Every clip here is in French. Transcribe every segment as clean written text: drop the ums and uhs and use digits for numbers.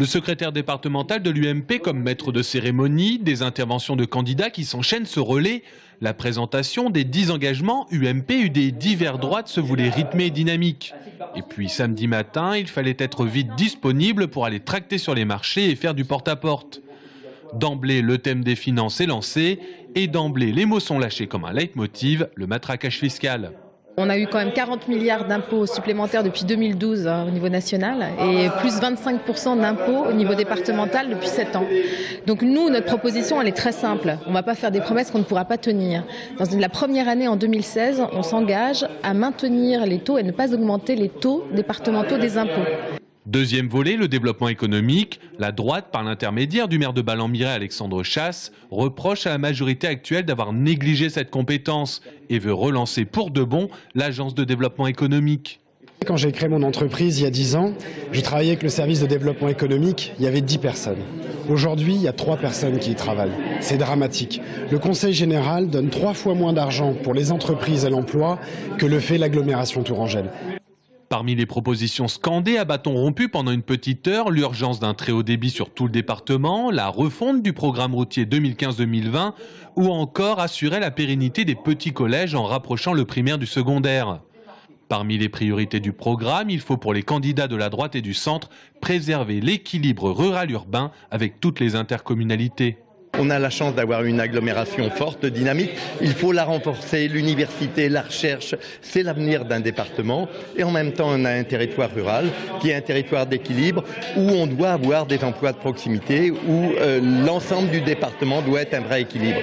Le secrétaire départemental de l'UMP comme maître de cérémonie, des interventions de candidats qui s'enchaînent se relaient. La présentation des 10 engagements UMP UD divers droites se voulait rythmée et dynamique. Et puis samedi matin, il fallait être vite disponible pour aller tracter sur les marchés et faire du porte-à-porte. D'emblée, le thème des finances est lancé et d'emblée, les mots sont lâchés comme un leitmotiv, le matraquage fiscal. On a eu quand même 40 milliards d'impôts supplémentaires depuis 2012 au niveau national et plus 25% d'impôts au niveau départemental depuis 7 ans. Donc nous, notre proposition, elle est très simple. On ne va pas faire des promesses qu'on ne pourra pas tenir. Dans la première année, en 2016, on s'engage à maintenir les taux et ne pas augmenter les taux départementaux des impôts. Deuxième volet, le développement économique. La droite, par l'intermédiaire du maire de Ballambirey, Alexandre Chasse, reproche à la majorité actuelle d'avoir négligé cette compétence et veut relancer pour de bon l'agence de développement économique. Quand j'ai créé mon entreprise il y a 10 ans, je travaillais avec le service de développement économique, il y avait 10 personnes. Aujourd'hui, il y a 3 personnes qui y travaillent. C'est dramatique. Le Conseil général donne 3 fois moins d'argent pour les entreprises et l'emploi que le fait l'agglomération tourangelle. Parmi les propositions scandées à bâton rompu pendant une petite heure, l'urgence d'un très haut débit sur tout le département, la refonte du programme routier 2015-2020 ou encore assurer la pérennité des petits collèges en rapprochant le primaire du secondaire. Parmi les priorités du programme, il faut pour les candidats de la droite et du centre préserver l'équilibre rural-urbain avec toutes les intercommunalités. On a la chance d'avoir une agglomération forte, dynamique. Il faut la renforcer, l'université, la recherche, c'est l'avenir d'un département. Et en même temps, on a un territoire rural qui est un territoire d'équilibre où on doit avoir des emplois de proximité, où l'ensemble du département doit être un vrai équilibre.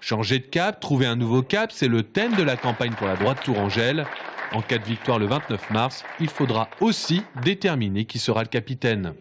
Changer de cap, trouver un nouveau cap, c'est le thème de la campagne pour la droite tourangelle. En cas de victoire le 29 mars, il faudra aussi déterminer qui sera le capitaine.